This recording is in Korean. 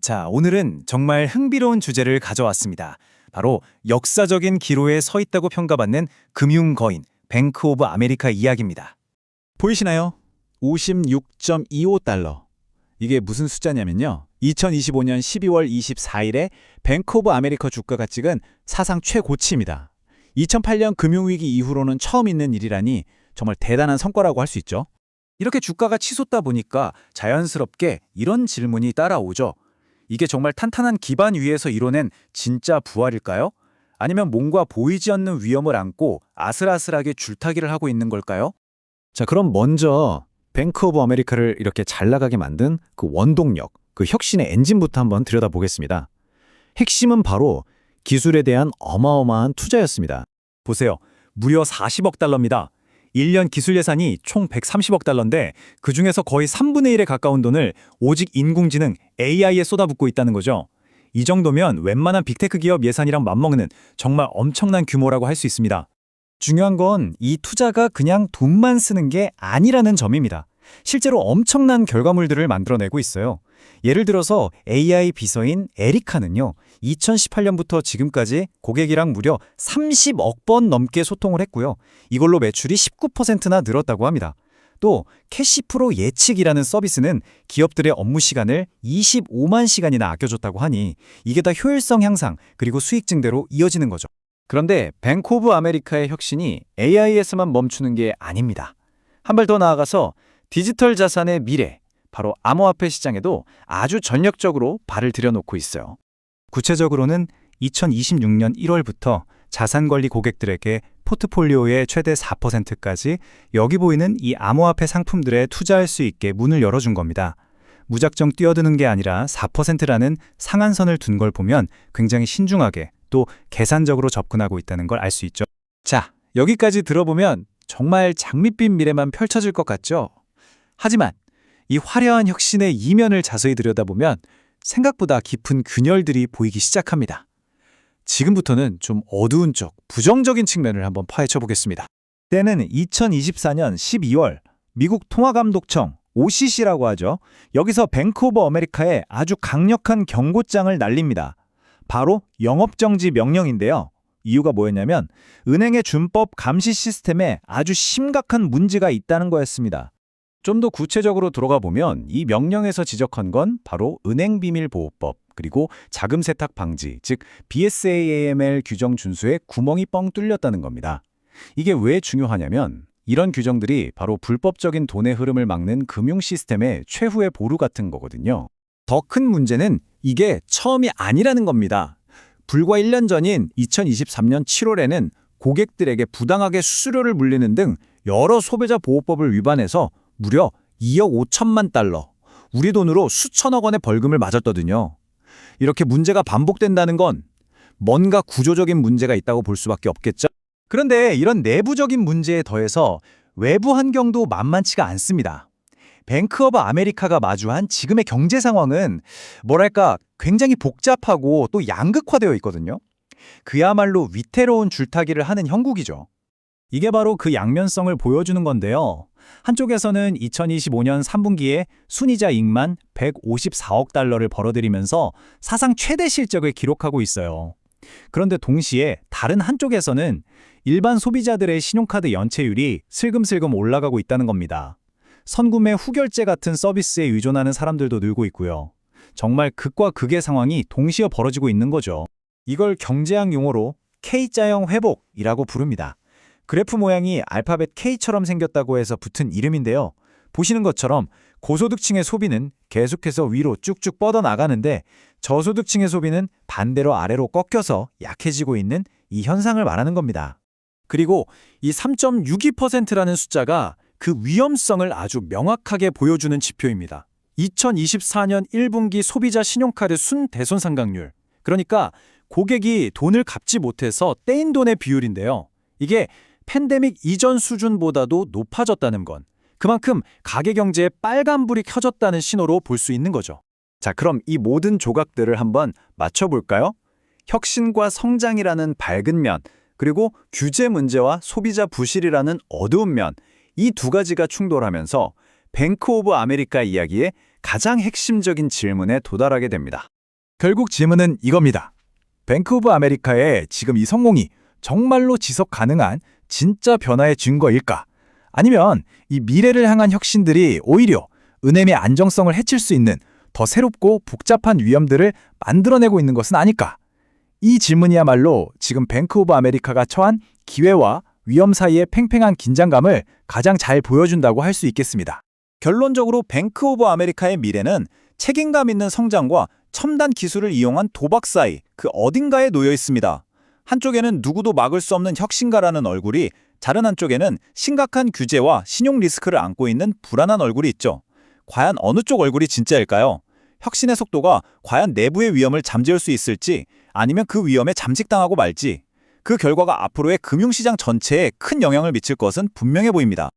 자, 오늘은 정말 흥미로운 주제를 가져왔습니다. 바로 역사적인 기로에 서 있다고 평가받는 금융거인 뱅크 오브 아메리카 이야기입니다. 보이시나요? 56.25달러. 이게 무슨 숫자냐면요. 2025년 12월 24일에 뱅크 오브 아메리카 주가가 찍은 사상 최고치입니다. 2008년 금융위기 이후로는 처음 있는 일이라니 정말 대단한 성과라고 할 수 있죠. 이렇게 주가가 치솟다 보니까 자연스럽게 이런 질문이 따라오죠. 이게 정말 탄탄한 기반 위에서 이뤄낸 진짜 부활일까요? 아니면 뭔가 보이지 않는 위험을 안고 아슬아슬하게 줄타기를 하고 있는 걸까요? 자, 그럼 먼저 뱅크 오브 아메리카를 이렇게 잘 나가게 만든 그 원동력, 그 혁신의 엔진부터 한번 들여다보겠습니다. 핵심은 바로 기술에 대한 어마어마한 투자였습니다. 보세요. 무려 40억 달러입니다. 1년 기술 예산이 총 130억 달러인데 그중에서 거의 3분의 1에 가까운 돈을 오직 인공지능 AI에 쏟아붓고 있다는 거죠. 이 정도면 웬만한 빅테크 기업 예산이랑 맞먹는 정말 엄청난 규모라고 할 수 있습니다. 중요한 건 이 투자가 그냥 돈만 쓰는 게 아니라는 점입니다. 실제로 엄청난 결과물들을 만들어내고 있어요. 예를 들어서 AI 비서인 에리카는요, 2018년부터 지금까지 고객이랑 무려 30억 번 넘게 소통을 했고요. 이걸로 매출이 19%나 늘었다고 합니다. 또 캐시프로 예측이라는 서비스는 기업들의 업무 시간을 25만 시간이나 아껴줬다고 하니 이게 다 효율성 향상 그리고 수익 증대로 이어지는 거죠. 그런데 뱅크 오브 아메리카의 혁신이 AI에서만 멈추는 게 아닙니다. 한 발 더 나아가서 디지털 자산의 미래, 바로 암호화폐 시장에도 아주 전력적으로 발을 들여놓고 있어요. 구체적으로는 2026년 1월부터 자산관리 고객들에게 포트폴리오의 최대 4%까지 여기 보이는 이 암호화폐 상품들에 투자할 수 있게 문을 열어준 겁니다. 무작정 뛰어드는 게 아니라 4%라는 상한선을 둔 걸 보면 굉장히 신중하게 또 계산적으로 접근하고 있다는 걸 알 수 있죠. 자, 여기까지 들어보면 정말 장밋빛 미래만 펼쳐질 것 같죠? 하지만 이 화려한 혁신의 이면을 자세히 들여다보면 생각보다 깊은 균열들이 보이기 시작합니다. 지금부터는 좀 어두운 쪽, 부정적인 측면을 한번 파헤쳐 보겠습니다. 때는 2024년 12월 미국 통화감독청 OCC라고 하죠. 여기서 뱅크 오브 아메리카에 아주 강력한 경고장을 날립니다. 바로 영업정지 명령인데요. 이유가 뭐였냐면 은행의 준법 감시 시스템에 아주 심각한 문제가 있다는 거였습니다. 좀 더 구체적으로 들어가 보면 이 명령에서 지적한 건 바로 은행비밀보호법 그리고 자금 세탁 방지, 즉 BSA/AML 규정 준수에 구멍이 뻥 뚫렸다는 겁니다. 이게 왜 중요하냐면 이런 규정들이 바로 불법적인 돈의 흐름을 막는 금융 시스템의 최후의 보루 같은 거거든요. 더 큰 문제는 이게 처음이 아니라는 겁니다. 불과 1년 전인 2023년 7월에는 고객들에게 부당하게 수수료를 물리는 등 여러 소비자 보호법을 위반해서 무려 2억 5천만 달러, 우리 돈으로 수천억 원의 벌금을 맞았거든요. 이렇게 문제가 반복된다는 건 뭔가 구조적인 문제가 있다고 볼 수밖에 없겠죠. 그런데 이런 내부적인 문제에 더해서 외부 환경도 만만치가 않습니다. 뱅크 오브 아메리카가 마주한 지금의 경제 상황은 뭐랄까 굉장히 복잡하고 또 양극화되어 있거든요. 그야말로 위태로운 줄타기를 하는 형국이죠. 이게 바로 그 양면성을 보여주는 건데요. 한쪽에서는 2025년 3분기에 순이자 이익만 154억 달러를 벌어들이면서 사상 최대 실적을 기록하고 있어요. 그런데 동시에 다른 한쪽에서는 일반 소비자들의 신용카드 연체율이 슬금슬금 올라가고 있다는 겁니다. 선구매 후결제 같은 서비스에 의존하는 사람들도 늘고 있고요. 정말 극과 극의 상황이 동시에 벌어지고 있는 거죠. 이걸 경제학 용어로 K자형 회복이라고 부릅니다. 그래프 모양이 알파벳 K처럼 생겼다고 해서 붙은 이름인데요. 보시는 것처럼 고소득층의 소비는 계속해서 위로 쭉쭉 뻗어나가는데 저소득층의 소비는 반대로 아래로 꺾여서 약해지고 있는 이 현상을 말하는 겁니다. 그리고 이 3.62%라는 숫자가 그 위험성을 아주 명확하게 보여주는 지표입니다. 2024년 1분기 소비자 신용카드 순대손상각률, 그러니까 고객이 돈을 갚지 못해서 떼인 돈의 비율인데요. 이게 팬데믹 이전 수준보다도 높아졌다는 건 그만큼 가계 경제에 빨간불이 켜졌다는 신호로 볼 수 있는 거죠. 자, 그럼 이 모든 조각들을 한번 맞춰볼까요? 혁신과 성장이라는 밝은 면, 그리고 규제 문제와 소비자 부실이라는 어두운 면, 이 두 가지가 충돌하면서 뱅크 오브 아메리카 이야기에 가장 핵심적인 질문에 도달하게 됩니다. 결국 질문은 이겁니다. 뱅크 오브 아메리카의 지금 이 성공이 정말로 지속 가능한 진짜 변화의 증거일까? 아니면 이 미래를 향한 혁신들이 오히려 은행의 안정성을 해칠 수 있는 더 새롭고 복잡한 위험들을 만들어내고 있는 것은 아닐까? 이 질문이야말로 지금 뱅크 오브 아메리카가 처한 기회와 위험 사이의 팽팽한 긴장감을 가장 잘 보여준다고 할 수 있겠습니다. 결론적으로 뱅크 오브 아메리카의 미래는 책임감 있는 성장과 첨단 기술을 이용한 도박 사이 그 어딘가에 놓여 있습니다. 한쪽에는 누구도 막을 수 없는 혁신가라는 얼굴이, 다른 한쪽에는 심각한 규제와 신용 리스크를 안고 있는 불안한 얼굴이 있죠. 과연 어느 쪽 얼굴이 진짜일까요? 혁신의 속도가 과연 내부의 위험을 잠재울 수 있을지, 아니면 그 위험에 잠식당하고 말지, 그 결과가 앞으로의 금융시장 전체에 큰 영향을 미칠 것은 분명해 보입니다.